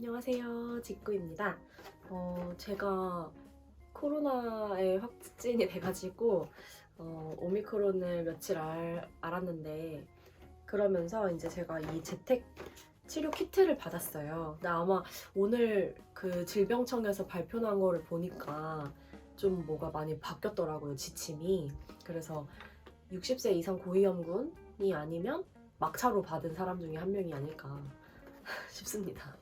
안녕하세요. 직구입니다. 제가 코로나에 확진이 돼가지고 오미크론을 며칠 알았는데, 그러면서 이제 제가 이 재택 치료 키트를 받았어요. 근데 아마 오늘 그 질병청에서 발표난 거를 보니까 좀 뭐가 많이 바뀌었더라고요, 지침이. 그래서 60세 이상 고위험군이 아니면 막차로 받은 사람 중에 한 명이 아닐까 싶습니다.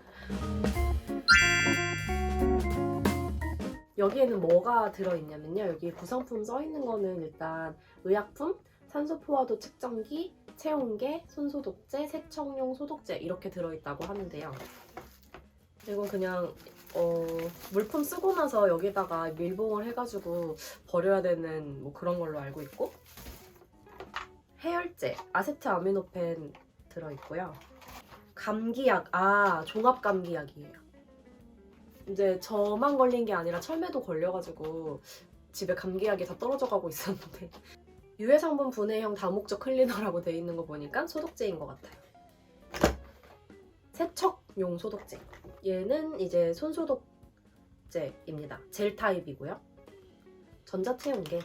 여기에는 뭐가 들어있냐면요, 여기 구성품 써있는 거는 일단 의약품, 산소 포화도 측정기, 체온계, 손소독제, 세척용 소독제 이렇게 들어있다고 하는데요. 이건 그냥 물품 쓰고 나서 여기다가 밀봉을 해가지고 버려야 되는 뭐 그런 걸로 알고 있고, 해열제, 아세트아미노펜 들어있고요. 감기약, 종합감기약이에요. 이제 저만 걸린 게 아니라 철매도 걸려가지고 집에 감기약이 다 떨어져 가고 있었는데, 유해성분 분해형 다목적 클리너라고 돼 있는 거 보니까 소독제인 것 같아요. 세척용 소독제. 얘는 이제 손소독제입니다. 젤 타입이고요. 전자체온계.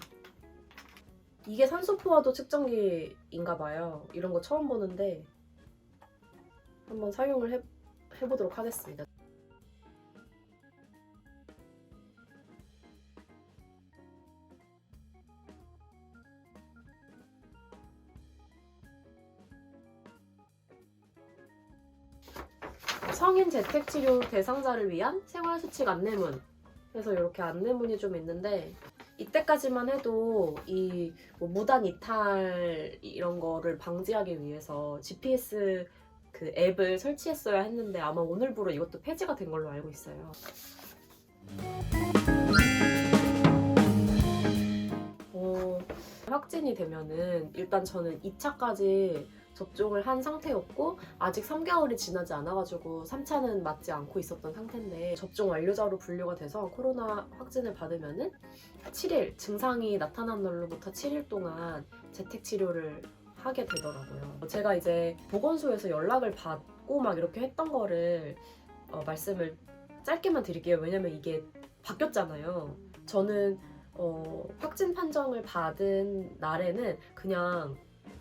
이게 산소포화도 측정기인가 봐요. 이런 거 처음 보는데 한번 사용을 해보도록 하겠습니다. 성인 재택치료 대상자를 위한 생활수칙 안내문. 그래서 이렇게 안내문이 좀 있는데, 이때까지만 해도 이 무단 이탈 이런 거를 방지하기 위해서 GPS 그 앱을 설치했어야 했는데, 아마 오늘부로 이것도 폐지가 된 걸로 알고 있어요. 확진이 되면은 일단 저는 2차까지 접종을 한 상태였고, 아직 3개월이 지나지 않아가지고 3차는 맞지 않고 있었던 상태인데, 접종 완료자로 분류가 돼서 코로나 확진을 받으면은 7일, 증상이 나타난 날로부터 7일 동안 재택치료를 하게 되더라고요. 제가 이제 보건소에서 연락을 받고 막 이렇게 했던 거를 말씀을 짧게만 드릴게요. 왜냐면 이게 바뀌었잖아요. 저는 확진 판정을 받은 날에는 그냥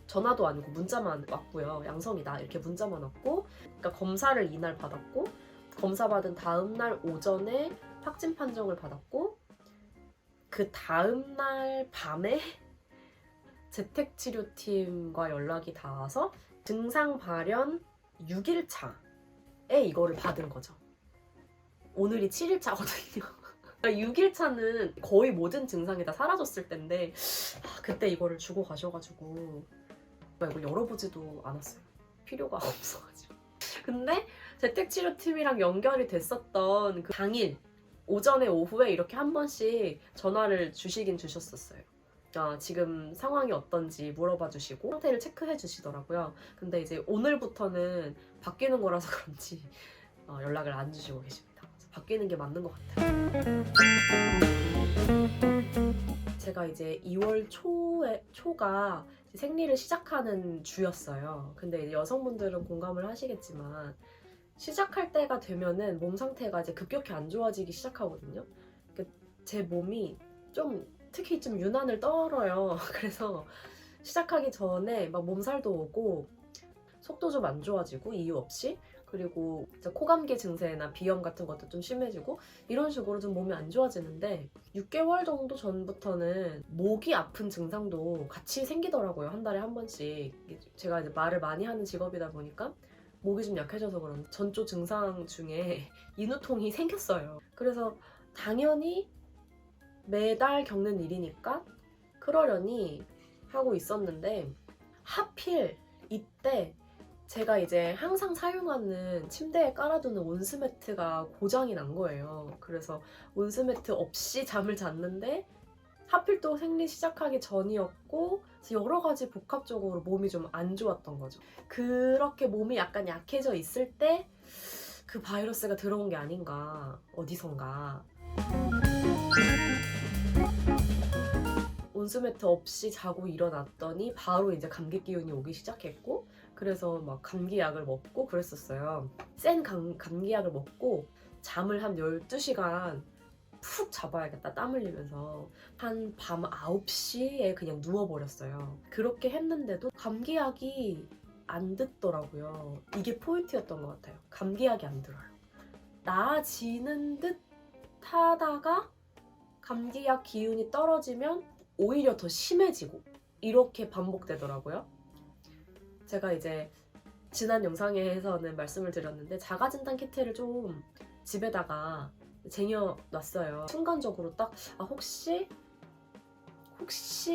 전화도 아니고 문자만 왔고요. 양성이다 이렇게 문자만 왔고, 그러니까 검사를 이날 받았고, 검사 받은 다음 날 오전에 확진 판정을 받았고, 그 다음 날 밤에 재택치료팀과 연락이 닿아서 증상 발현 6일차에 이거를 받은 거죠. 오늘이 7일차거든요. 6일차는 거의 모든 증상이 다 사라졌을 텐데, 그때 이거를 주고 가셔가지고 이걸 열어보지도 않았어요. 필요가 없어가지고. 근데 재택치료팀이랑 연결이 됐었던 그 당일 오전에 오후에 이렇게 한 번씩 전화를 주시긴 주셨었어요. 지금 상황이 어떤지 물어봐 주시고 상태를 체크해 주시더라고요. 근데 이제 오늘부터는 바뀌는 거라서 그런지 연락을 안 주시고 계십니다. 바뀌는 게 맞는 것 같아요. 제가 이제 2월 초가 생리를 시작하는 주였어요. 근데 이제 여성분들은 공감을 하시겠지만, 시작할 때가 되면은 몸 상태가 이제 급격히 안 좋아지기 시작하거든요. 제 몸이 특히 좀 유난을 떨어요. 그래서 시작하기 전에 막 몸살도 오고 속도 좀 안 좋아지고 이유 없이, 그리고 코감기 증세나 비염 같은 것도 좀 심해지고 이런 식으로 좀 몸이 안 좋아지는데, 6개월 정도 전부터는 목이 아픈 증상도 같이 생기더라고요. 한 달에 한 번씩. 제가 이제 말을 많이 하는 직업이다 보니까 목이 좀 약해져서 그런지 전조 증상 중에 인후통이 생겼어요. 그래서 당연히 매달 겪는 일이니까 그러려니 하고 있었는데, 하필 이때 제가 이제 항상 사용하는 침대에 깔아두는 온수매트가 고장이 난 거예요. 그래서 온수매트 없이 잠을 잤는데, 하필 또 생리 시작하기 전이었고, 여러 가지 복합적으로 몸이 좀 안 좋았던 거죠. 그렇게 몸이 약간 약해져 있을 때 그 바이러스가 들어온 게 아닌가, 어디선가. 온수매트 없이 자고 일어났더니 바로 이제 감기 기운이 오기 시작했고, 그래서 막 감기약을 먹고 그랬었어요. 센 감기약을 먹고 잠을 한 12시간 푹 잡아야겠다, 땀 흘리면서. 한 밤 9시에 그냥 누워버렸어요. 그렇게 했는데도 감기약이 안 듣더라고요. 이게 포인트였던 것 같아요. 감기약이 안 들어요. 나아지는 듯 하다가 감기약 기운이 떨어지면 오히려 더 심해지고, 이렇게 반복되더라고요. 제가 이제 지난 영상에서는 말씀을 드렸는데 자가진단 키트를 좀 집에다가 쟁여놨어요. 순간적으로 딱 혹시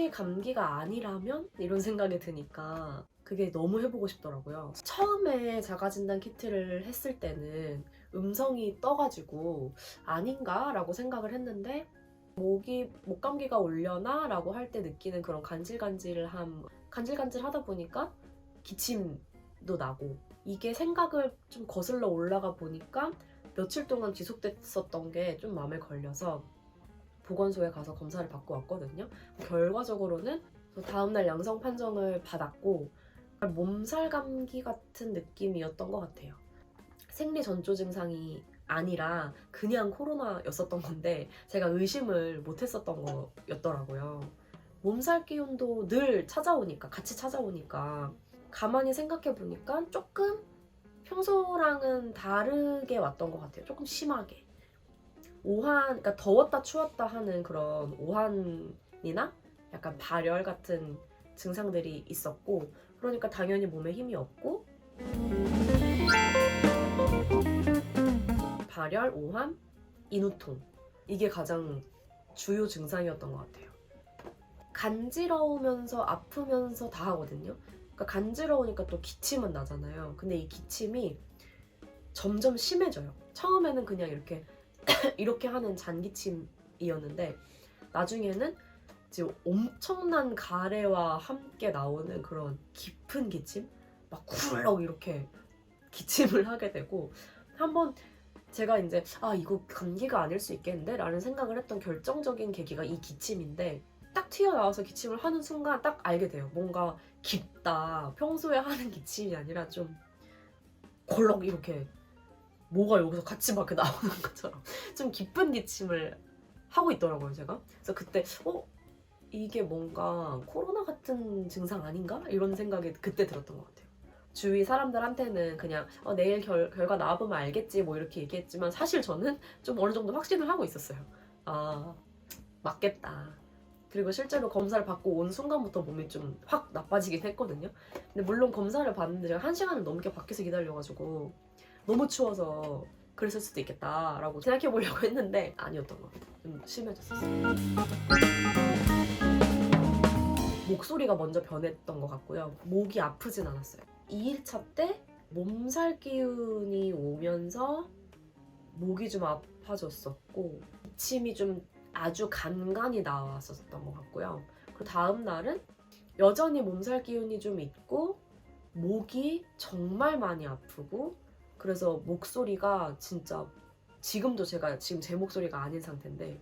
감기가 아니라면? 이런 생각이 드니까 그게 너무 해보고 싶더라고요. 처음에 자가진단 키트를 했을 때는 음성이 떠가지고 아닌가? 라고 생각을 했는데 목 감기가 오려나? 라고 할 때 느끼는 그런 간질간질하다 보니까 기침도 나고, 이게 생각을 좀 거슬러 올라가 보니까 며칠 동안 지속됐었던 게 좀 마음에 걸려서 보건소에 가서 검사를 받고 왔거든요. 결과적으로는 다음날 양성 판정을 받았고 몸살 감기 같은 느낌이었던 것 같아요. 생리 전조 증상이 아니라 그냥 코로나였었던 건데 제가 의심을 못했었던 거였더라고요. 몸살 기운도 늘 같이 찾아오니까 가만히 생각해 보니까 조금 평소랑은 다르게 왔던 것 같아요. 조금 심하게. 그러니까 더웠다 추웠다 하는 그런 오한이나 약간 발열 같은 증상들이 있었고, 그러니까 당연히 몸에 힘이 없고, 발열, 오한, 인후통, 이게 가장 주요 증상이었던 것 같아요. 간지러우면서 아프면서 다 하거든요. 그러니까 간지러우니까 또 기침은 나잖아요. 근데 이 기침이 점점 심해져요. 처음에는 그냥 이렇게 하는 잔기침이었는데 나중에는 지금 엄청난 가래와 함께 나오는 그런 깊은 기침? 막 쿨럭 이렇게 기침을 하게 되고, 한번 제가 이제 이거 감기가 아닐 수 있겠는데? 라는 생각을 했던 결정적인 계기가 이 기침인데, 딱 튀어나와서 기침을 하는 순간 딱 알게 돼요. 뭔가 깊다. 평소에 하는 기침이 아니라 좀 골럭 이렇게 뭐가 여기서 같이 막 나오는 것처럼 좀 깊은 기침을 하고 있더라고요, 제가. 그래서 그때 이게 뭔가 코로나 같은 증상 아닌가? 이런 생각이 그때 들었던 것 같아요. 주위 사람들한테는 그냥 내일 결과 나와보면 알겠지 뭐 이렇게 얘기했지만 사실 저는 좀 어느 정도 확신을 하고 있었어요. 맞겠다. 그리고 실제로 검사를 받고 온 순간부터 몸이 좀 확 나빠지긴 했거든요. 근데 물론 검사를 받는데 제가 1시간을 넘게 밖에서 기다려가지고 너무 추워서 그랬을 수도 있겠다라고 생각해보려고 했는데 아니었던 것 같아요. 좀 심해졌었어요. 목소리가 먼저 변했던 것 같고요. 목이 아프진 않았어요. 2일차 때 몸살 기운이 오면서 목이 좀 아파졌었고 기침이 좀 아주 간간히 나왔었던 것 같고요. 그 다음 날은 여전히 몸살 기운이 좀 있고 목이 정말 많이 아프고, 그래서 목소리가 진짜 지금도 제가 지금 제 목소리가 아닌 상태인데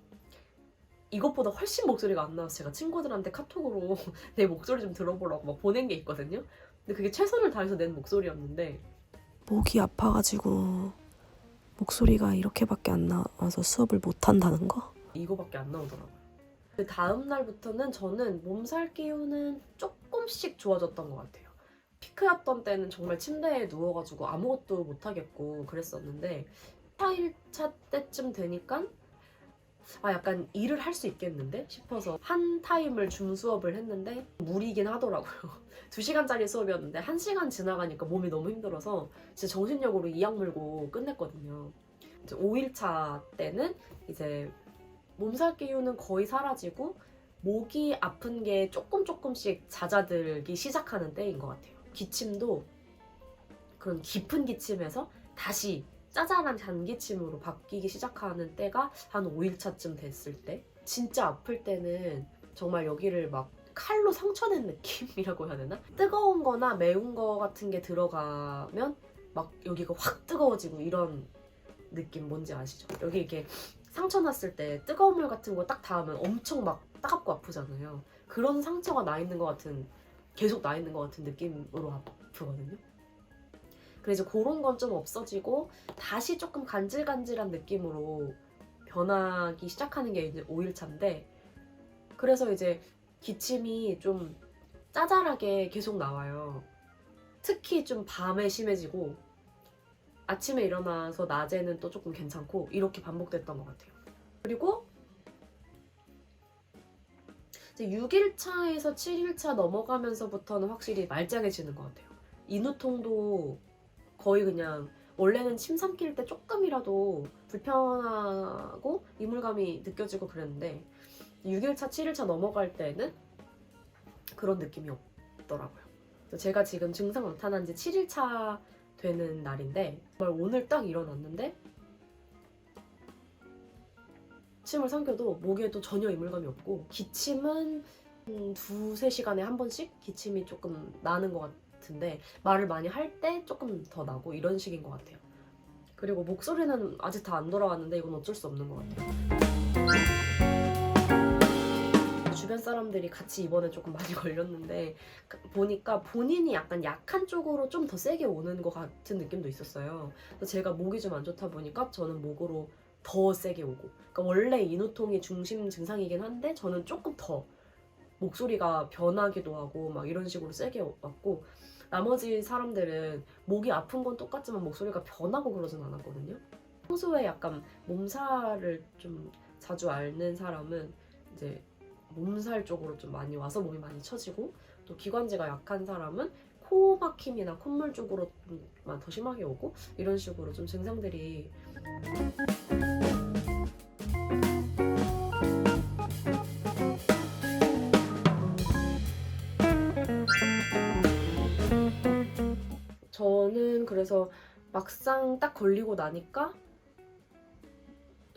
이것보다 훨씬 목소리가 안 나와서 제가 친구들한테 카톡으로 내 목소리 좀 들어보라고 막 보낸 게 있거든요. 근데 그게 최선을 다해서 낸 목소리였는데 목이 아파가지고 목소리가 이렇게밖에 안 나와서 수업을 못 한다는 거? 이거밖에 안 나오더라고요. 그 다음 날부터는 저는 몸살 기운은 조금씩 좋아졌던 것 같아요. 피크였던 때는 정말 침대에 누워가지고 아무것도 못하겠고 그랬었는데 4일차 때쯤 되니까 약간 일을 할 수 있겠는데 싶어서 한 타임을 줌 수업을 했는데 무리긴 하더라고요. 2시간짜리 수업이었는데 1시간 지나가니까 몸이 너무 힘들어서 진짜 정신력으로 이악 물고 끝냈거든요. 이제 5일차 때는 이제 몸살 기운은 거의 사라지고 목이 아픈 게 조금씩 잦아들기 시작하는 때인 것 같아요. 기침도 그런 깊은 기침에서 다시 짜잘한 잔기침으로 바뀌기 시작하는 때가 한 5일차쯤 됐을 때, 진짜 아플 때는 정말 여기를 막 칼로 상처낸 느낌이라고 해야 되나? 뜨거운 거나 매운 거 같은 게 들어가면 막 여기가 확 뜨거워지고 이런 느낌 뭔지 아시죠? 여기 이렇게 상처 났을 때 뜨거운 물 같은 거 딱 닿으면 엄청 막 따갑고 아프잖아요. 그런 상처가 나 있는 것 같은, 계속 나 있는 것 같은 느낌으로 아프거든요. 그래서 그런 건 좀 없어지고 다시 조금 간질간질한 느낌으로 변하기 시작하는 게 이제 5일차인데, 그래서 이제 기침이 좀 짜잘하게 계속 나와요. 특히 좀 밤에 심해지고 아침에 일어나서 낮에는 또 조금 괜찮고, 이렇게 반복됐던 것 같아요. 그리고 이제 6일차에서 7일차 넘어가면서부터는 확실히 말짱해지는 것 같아요. 인후통도 거의 그냥, 원래는 침 삼킬 때 조금이라도 불편하고 이물감이 느껴지고 그랬는데 6일차, 7일차 넘어갈 때는 그런 느낌이 없더라고요. 그래서 제가 지금 증상 나타난 지 7일차 되는 날인데, 정말 오늘 딱 일어났는데 침을 삼켜도 목에도 전혀 이물감이 없고, 기침은 2-3시간에 한 번씩 기침이 조금 나는 것 같은데 말을 많이 할 때 조금 더 나고 이런 식인 것 같아요. 그리고 목소리는 아직 다 안 돌아왔는데 이건 어쩔 수 없는 것 같아요. 주변 사람들이 같이 이번에 조금 많이 걸렸는데 보니까 본인이 약간 약한 쪽으로 좀 더 세게 오는 것 같은 느낌도 있었어요. 그래서 제가 목이 좀 안 좋다 보니까 저는 목으로 더 세게 오고, 그러니까 원래 인후통이 중심 증상이긴 한데 저는 조금 더 목소리가 변하기도 하고 막 이런 식으로 세게 왔고, 나머지 사람들은 목이 아픈 건 똑같지만 목소리가 변하고 그러진 않았거든요. 평소에 약간 몸살을 좀 자주 앓는 사람은 이제 몸살 쪽으로 좀 많이 와서 몸이 많이 처지고, 또 기관지가 약한 사람은 코 막힘이나 콧물 쪽으로만 더 심하게 오고, 이런 식으로 좀 증상들이 저는 그래서 막상 딱 걸리고 나니까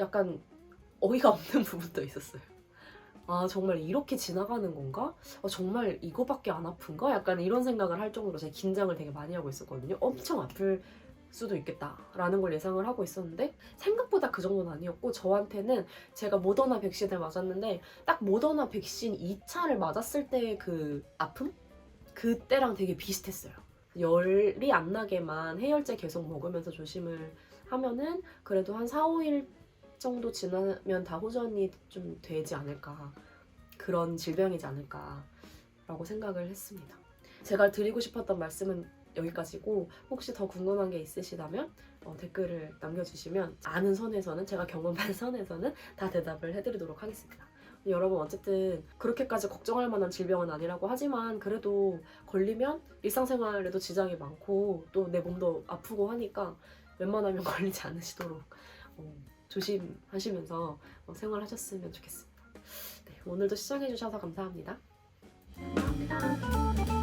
약간 어이가 없는 부분도 있었어요. 아, 정말 이렇게 지나가는 건가? 정말 이거밖에 안 아픈가? 약간 이런 생각을 할 정도로 제가 긴장을 되게 많이 하고 있었거든요. 엄청 아플 수도 있겠다라는 걸 예상을 하고 있었는데 생각보다 그 정도는 아니었고, 저한테는 제가 모더나 백신을 맞았는데 딱 모더나 백신 2차를 맞았을 때 그 아픔? 그때랑 되게 비슷했어요. 열이 안 나게만 해열제 계속 먹으면서 조심을 하면은 그래도 한 4-5일 정도 지나면 다 호전이 좀 되지 않을까, 그런 질병이지 않을까라고 생각을 했습니다. 제가 드리고 싶었던 말씀은 여기까지고, 혹시 더 궁금한 게 있으시다면 댓글을 남겨주시면 아는 선에서는, 제가 경험한 선에서는 다 대답을 해드리도록 하겠습니다. 여러분, 어쨌든 그렇게까지 걱정할 만한 질병은 아니라고 하지만 그래도 걸리면 일상생활에도 지장이 많고 또 내 몸도 아프고 하니까 웬만하면 걸리지 않으시도록 조심하시면서 생활하셨으면 좋겠습니다. 네, 오늘도 시청해주셔서 감사합니다. 감사합니다.